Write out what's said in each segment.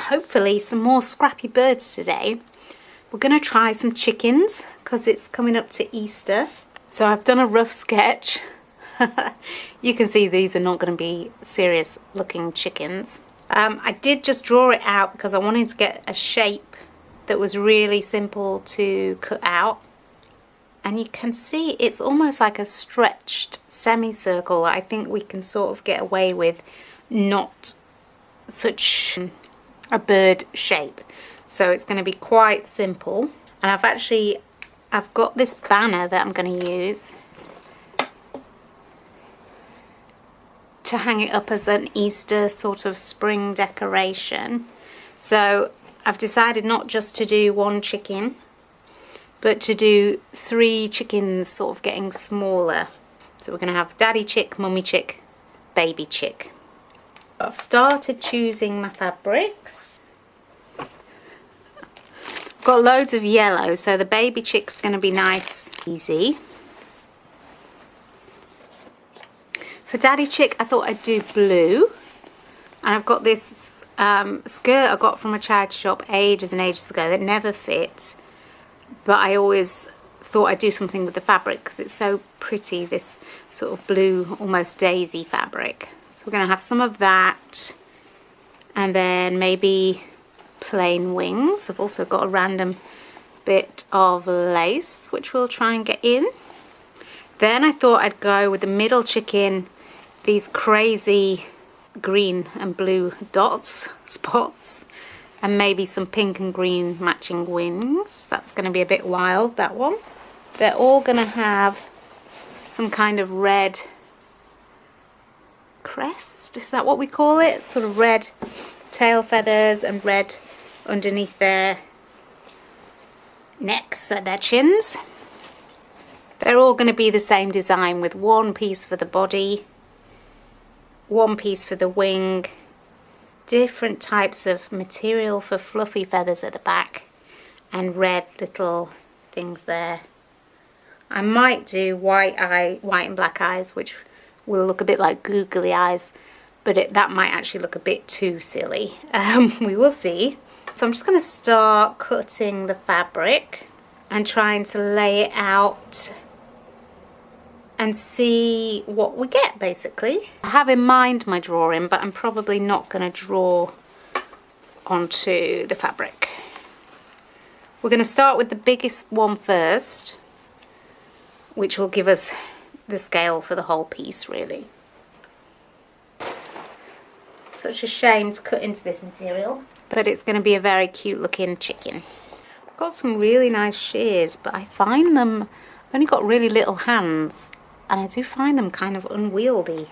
hopefully some more scrappy birds today. We're going to try some chickens because it's coming up to Easter. So I've done a rough sketch. You can see these are not going to be serious looking chickens. I did just draw it out because I wanted to get a shape that was really simple to cut out. And you can see it's almost like a stretched semicircle. I think we can sort of get away with not such a bird shape. So it's going to be quite simple. And I've got this banner that I'm going to use to hang it up as an Easter sort of spring decoration. So I've decided not just to do one chicken, but to do 3 chickens sort of getting smaller. So we're going to have daddy chick, mummy chick, baby chick. I've started choosing my fabrics. I've got loads of yellow, so the baby chick's going to be nice, easy. For daddy chick, I thought I'd do blue. And I've got this skirt I got from a charity shop ages and ages ago that never fit. But I always thought I'd do something with the fabric because it's so pretty, this sort of blue, almost daisy fabric. So we're going to have some of that, and then maybe plain wings. I've also got a random bit of lace, which we'll try and get in. Then I thought I'd go with the middle chicken, these crazy green and blue dots, spots, and maybe some pink and green matching wings. That's going to be a bit wild, that one. They're all going to have some kind of red crest, is that what we call it? Sort of red tail feathers and red underneath their necks and their chins. They're all going to be the same design with one piece for the body, one piece for the wing, different types of material for fluffy feathers at the back, and red little things there. I might do white and black eyes, which will look a bit like googly eyes, but that might actually look a bit too silly. We will see. So I'm just going to start cutting the fabric and trying to lay it out and see what we get, basically. I have in mind my drawing, but I'm probably not going to draw onto the fabric. We're going to start with the biggest one first, which will give us the scale for the whole piece, really. Such a shame to cut into this material, but it's going to be a very cute looking chicken. I've got some really nice shears, but I find them, I've only got really little hands, and I do find them kind of unwieldy.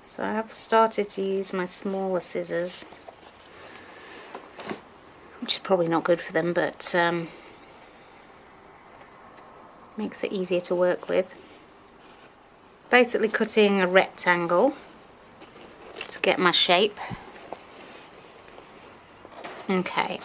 So I have started to use my smaller scissors, which is probably not good for them, but makes it easier to work with. Basically cutting a rectangle to get my shape. Okay.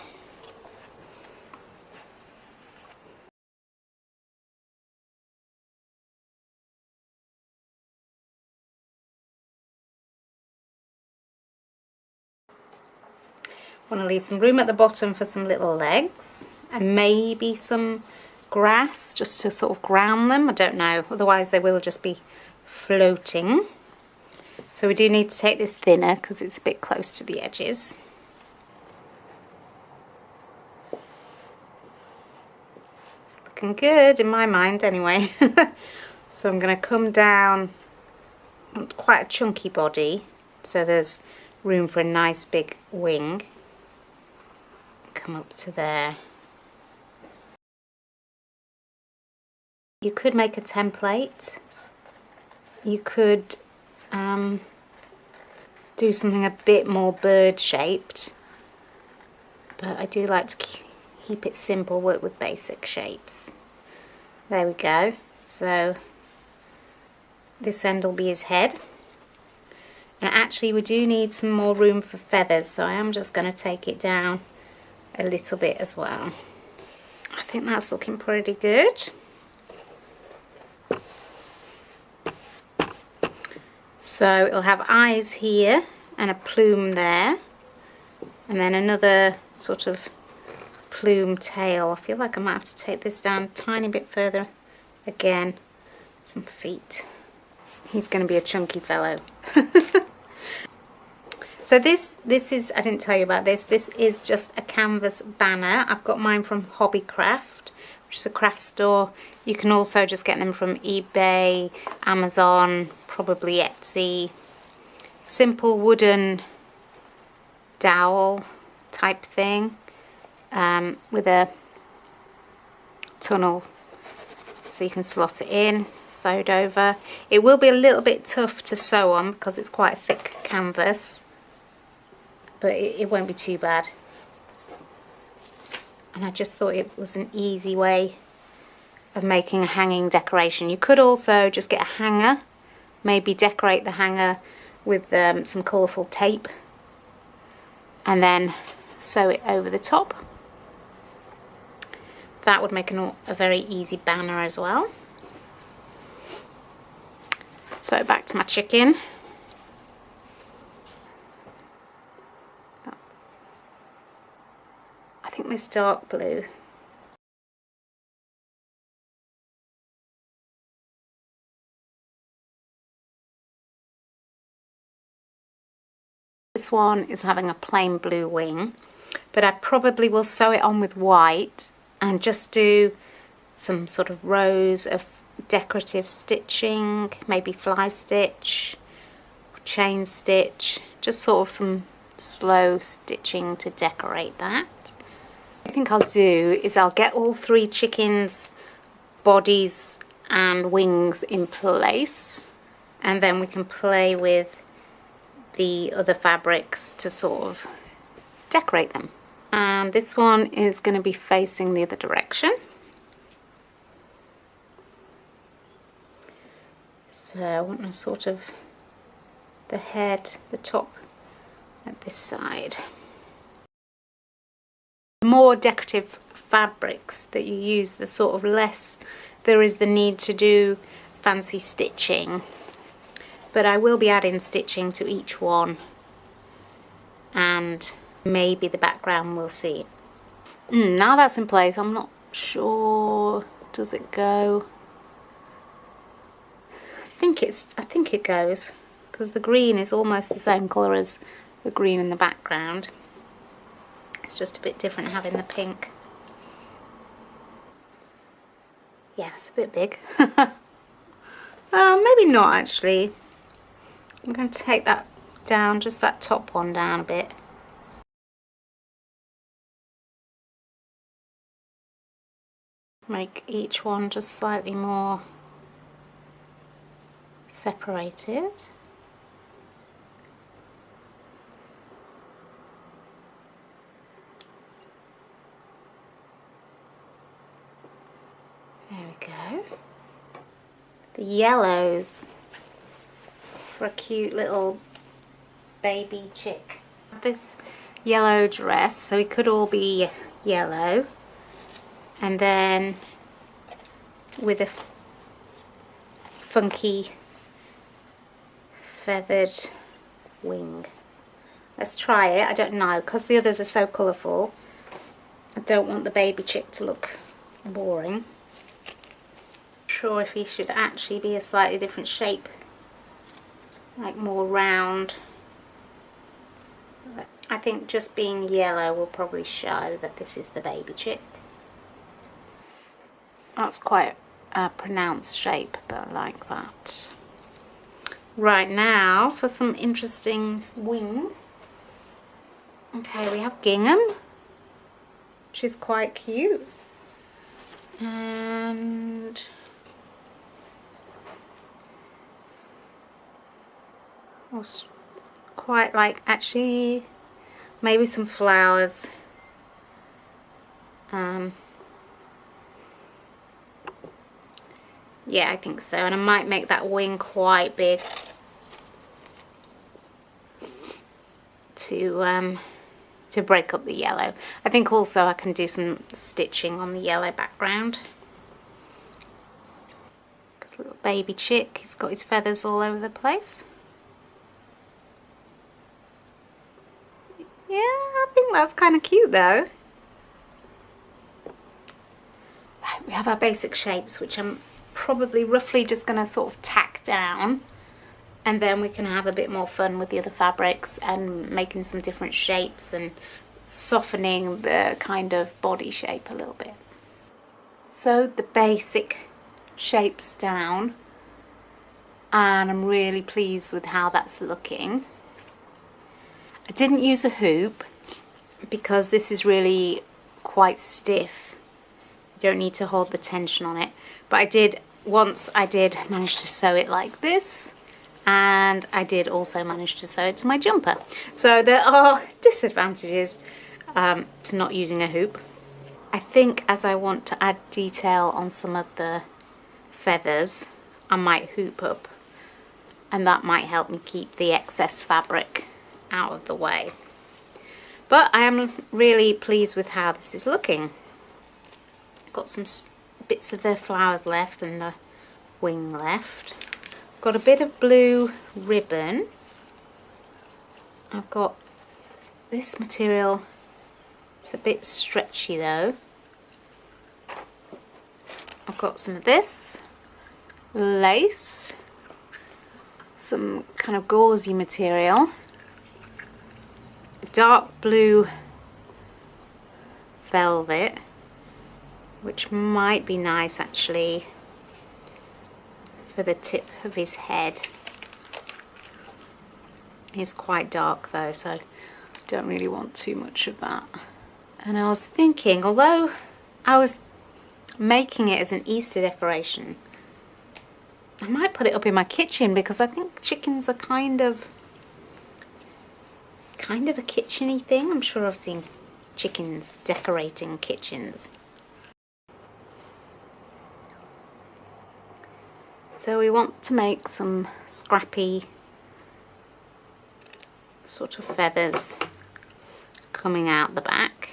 Want to leave some room at the bottom for some little legs and maybe some grass just to sort of ground them. I don't know, otherwise they will just be floating. So we do need to take this thinner because it's a bit close to the edges. It's looking good in my mind anyway. So I'm going to come down, quite a chunky body, so there's room for a nice big wing. Come up to there. You could make a template. You could do something a bit more bird shaped, but I do like to keep it simple, work with basic shapes. There we go. So this end will be his head, and actually we do need some more room for feathers, so I am just going to take it down a little bit as well. I think that's looking pretty good. So it'll have eyes here and a plume there, And then another sort of plume tail. I feel like I might have to take this down a tiny bit further again. Some feet. He's going to be a chunky fellow. So this is, I didn't tell you about this, this is just a canvas banner. I've got mine from Hobbycraft, which is a craft store. You can also just get them from eBay, Amazon, probably Etsy. Simple wooden dowel type thing with a tunnel so you can slot it in, sewed over. It will be a little bit tough to sew on because it's quite a thick canvas, but it won't be too bad. And I just thought it was an easy way of making a hanging decoration. You could also just get a hanger, maybe decorate the hanger with some colourful tape and then sew it over the top. That would make a very easy banner as well. So back to my chicken. I think this dark blue. This one is having a plain blue wing, but I probably will sew it on with white and just do some sort of rows of decorative stitching, maybe fly stitch, chain stitch, just sort of some slow stitching to decorate that. I think I'll do is I'll get all three chickens' bodies and wings in place, and then we can play with the other fabrics to sort of decorate them. And this one is going to be facing the other direction. So I want to sort of the head, the top at this side. The more decorative fabrics that you use, the sort of less there is the need to do fancy stitching. But I will be adding stitching to each one, and maybe the background we'll see. Now that's in place, I'm not sure, does it go? I think it goes, because the green is almost the same colour as the green in the background. It's just a bit different having the pink. Yeah, it's a bit big. Maybe not actually. I'm going to take that down, just that top one down a bit. Make each one just slightly more separated. There we go. The yellows for a cute little baby chick. This yellow dress, so it could all be yellow, and then with a funky feathered wing. Let's try it. I don't know, because the others are so colourful. I don't want the baby chick to look boring. Sure if he should actually be a slightly different shape, like more round. I think just being yellow will probably show that this is the baby chick. That's quite a pronounced shape, but I like that. Right, now for some interesting wing. Okay, we have gingham, which is quite cute, and was quite like, actually maybe some flowers. Yeah, I think so, and I might make that wing quite big to break up the yellow. I think also I can do some stitching on the yellow background. This little baby chick, he's got his feathers all over the place. Yeah, I think that's kind of cute though. Right, we have our basic shapes, which I'm probably roughly just going to sort of tack down, and then we can have a bit more fun with the other fabrics and making some different shapes and softening the kind of body shape a little bit. So the basic shapes down, and I'm really pleased with how that's looking. I didn't use a hoop because this is really quite stiff. You don't need to hold the tension on it, but I did manage to sew it like this, and I did also manage to sew it to my jumper. So there are disadvantages to not using a hoop. I think as I want to add detail on some of the feathers, I might hoop up, and that might help me keep the excess fabric out of the way. But I am really pleased with how this is looking. Got some bits of the flowers left and the wing left. Got a bit of blue ribbon. I've got this material. It's a bit stretchy though. I've got some of this lace, some kind of gauzy material, dark blue velvet, which might be nice actually for the tip of his head. He's quite dark though, so I don't really want too much of that. And I was thinking, although I was making it as an Easter decoration, I might put it up in my kitchen, because I think chickens are kind of a kitchen-y thing. I'm sure I've seen chickens decorating kitchens. So we want to make some scrappy sort of feathers coming out the back.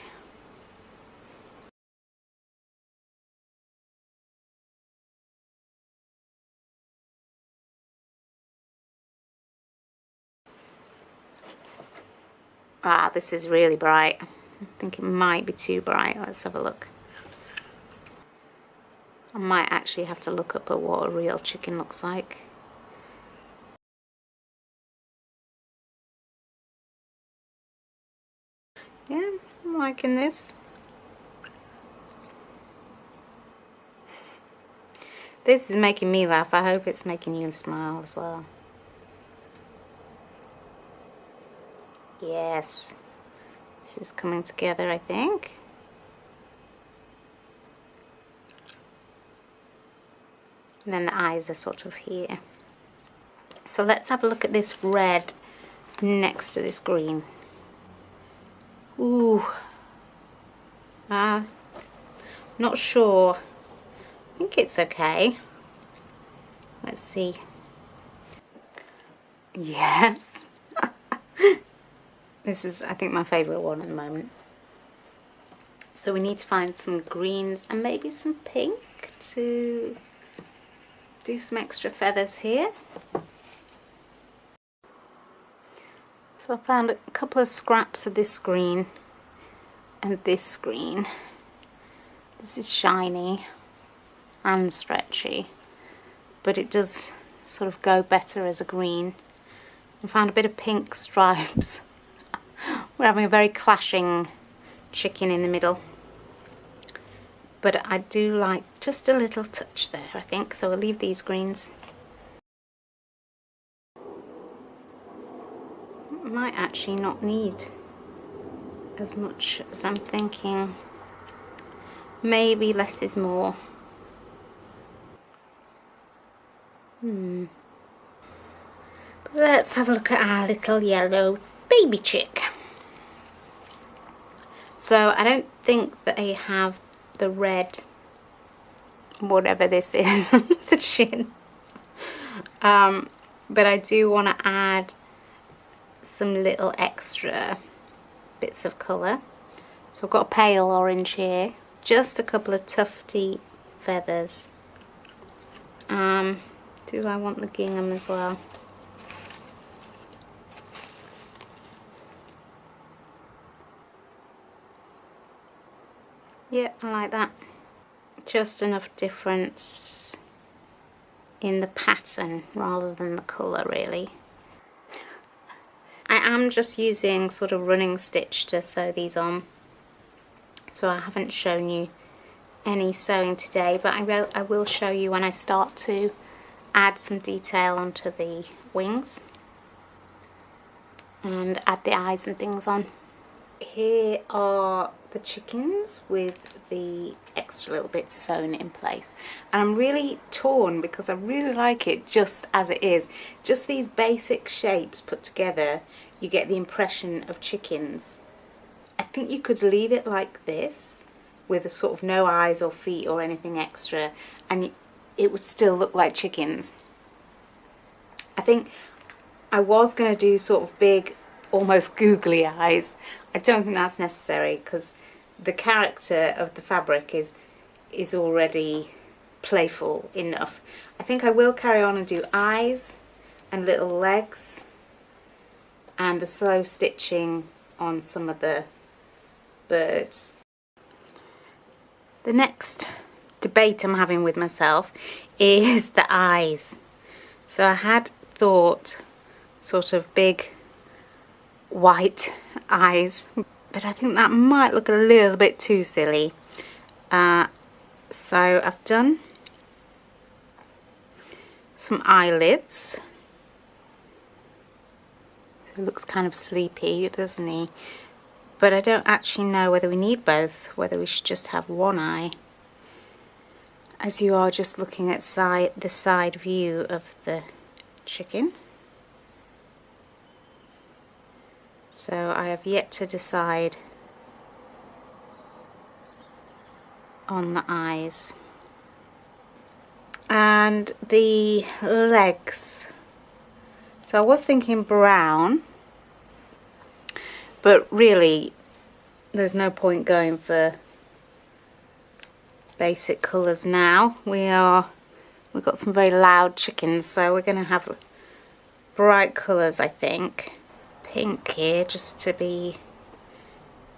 Ah, this is really bright. I think it might be too bright. Let's have a look. I might actually have to look up at what a real chicken looks like. Yeah, I'm liking this. This is making me laugh. I hope it's making you smile as well. Yes, this is coming together, I think. And then the eyes are sort of here. So let's have a look at this red next to this green. Ooh. Not sure. I think it's okay. Let's see. Yes. This is, I think, my favourite one at the moment. So we need to find some greens and maybe some pink to do some extra feathers here. So I found a couple of scraps of this green and this green. This is shiny and stretchy, but it does sort of go better as a green. I found a bit of pink stripes. We're having a very clashing chicken in the middle, but I do like just a little touch there, I think, so we'll leave these greens. Might actually not need as much as I'm thinking. Maybe less is more. But let's have a look at our little yellow baby chick. So I don't think that I have the red, whatever this is, on the chin. But I do want to add some little extra bits of colour. So I've got a pale orange here, just a couple of tufty feathers. Do I want the gingham as well? Yeah, I like that. Just enough difference in the pattern rather than the colour, really. I am just using sort of running stitch to sew these on, so I haven't shown you any sewing today, but I will show you when I start to add some detail onto the wings and add the eyes and things on. Here are the chickens with the extra little bits sewn in place, and I'm really torn because I really like it just as it is. Just these basic shapes put together, you get the impression of chickens. I think you could leave it like this with a sort of no eyes or feet or anything extra, and it would still look like chickens. I think I was going to do sort of big, almost googly eyes. I don't think that's necessary because the character of the fabric is already playful enough. I think I will carry on and do eyes and little legs and the slow stitching on some of the birds. The next debate I'm having with myself is the eyes. So I had thought sort of big white eyes, but I think that might look a little bit too silly. So I've done some eyelids. So it looks kind of sleepy, doesn't he? But I don't actually know whether we need both, whether we should just have one eye, as you are just looking at the side view of the chicken. So I have yet to decide on the eyes. And the legs. So I was thinking brown, but really there's no point going for basic colours now. We've got some very loud chickens, so we're going to have bright colours, I think. Pink here, just to be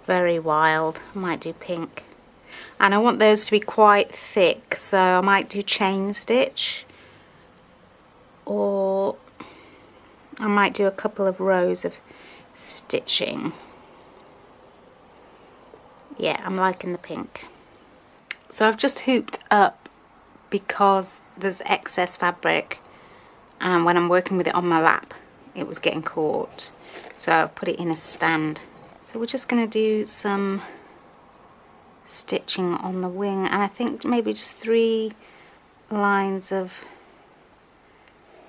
very wild. I might do pink. And I want those to be quite thick, so I might do chain stitch, or I might do a couple of rows of stitching. Yeah, I'm liking the pink. So I've just hooped up because there's excess fabric, and when I'm working with it on my lap it was getting caught, so I've put it in a stand. So we're just going to do some stitching on the wing, and I think maybe just 3 lines of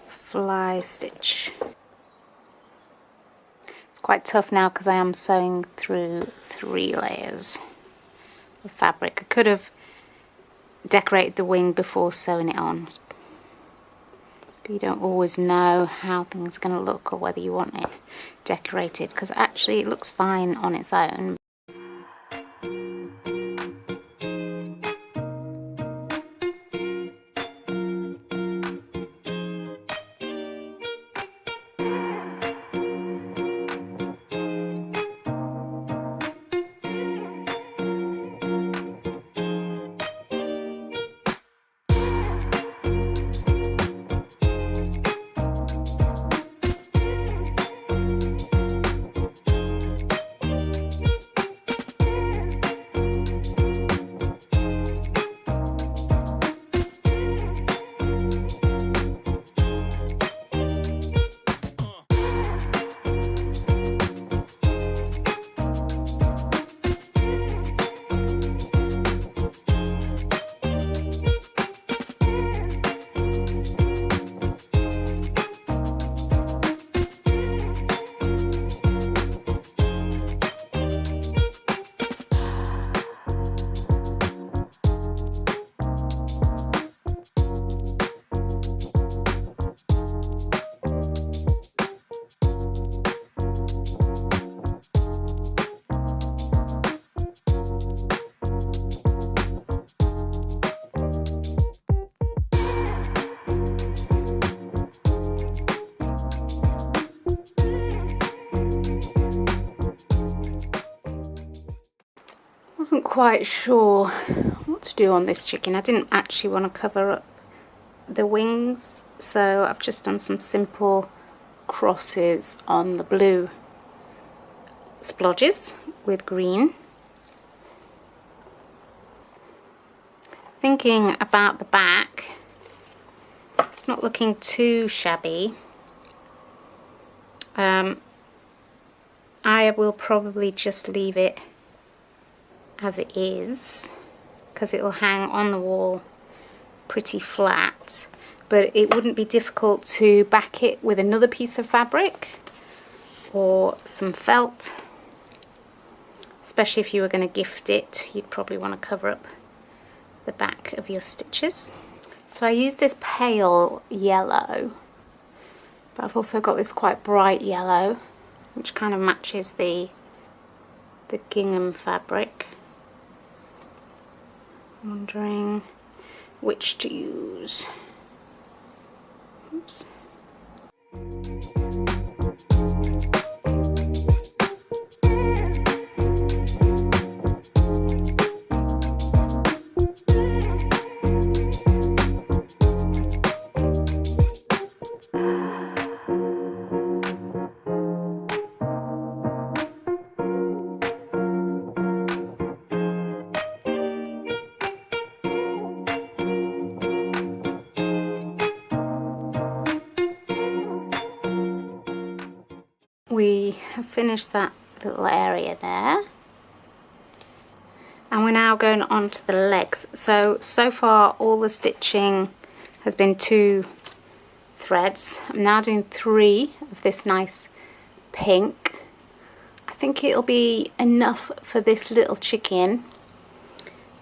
fly stitch. It's quite tough now because I am sewing through 3 layers of fabric. I could have decorated the wing before sewing it on, but you don't always know how things are going to look or whether you want it decorated, because actually it looks fine on its own. Wasn't quite sure what to do on this chicken. I didn't actually want to cover up the wings, so I've just done some simple crosses on the blue splodges with green. Thinking about the back, it's not looking too shabby. I will probably just leave it as it is because it will hang on the wall pretty flat, but it wouldn't be difficult to back it with another piece of fabric or some felt, especially if you were going to gift it. You'd probably want to cover up the back of your stitches. So I use this pale yellow, but I've also got this quite bright yellow which kind of matches the gingham fabric. Wondering which to use. Oops. We have finished that little area there, and we're now going on to the legs. So far all the stitching has been 2 threads. I'm now doing 3 of this nice pink. I think it'll be enough for this little chicken,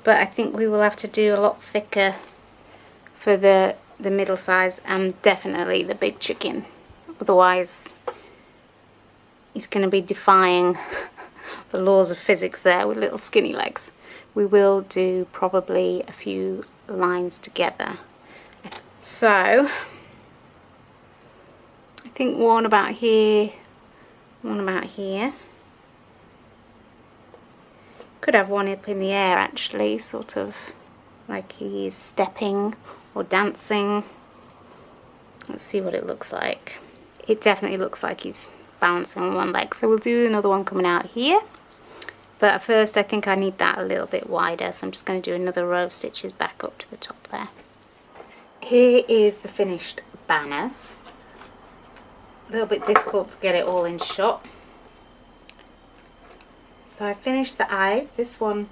but I think we will have to do a lot thicker for the middle size and definitely the big chicken. Otherwise he's going to be defying the laws of physics there with little skinny legs. We will do probably a few lines together. So I think one about here, one about here. Could have one up in the air actually, sort of like he's stepping or dancing. Let's see what it looks like. It definitely looks like he's balancing on one leg, so we'll do another one coming out here, but at first I think I need that a little bit wider, so I'm just going to do another row of stitches back up to the top there. Here is the finished banner. A little bit difficult to get it all in shot. So I finished the eyes, this one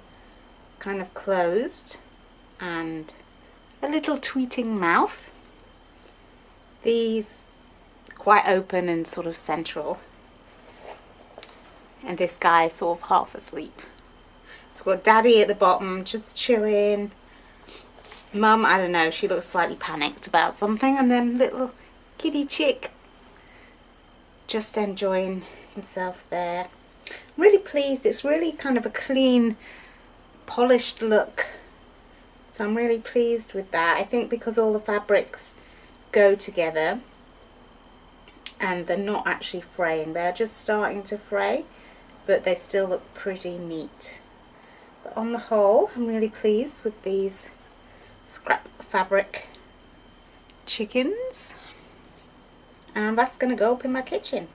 kind of closed and a little tweeting mouth. These quite open and sort of central, and this guy sort of half asleep. So we've got Daddy at the bottom just chilling, Mum, I don't know, she looks slightly panicked about something, and then little kitty chick just enjoying himself there. I'm really pleased. It's really kind of a clean, polished look, so I'm really pleased with that. I think because all the fabrics go together and they're not actually fraying, they're just starting to fray, but they still look pretty neat. But on the whole, I'm really pleased with these scrap fabric chickens, and that's going to go up in my kitchen.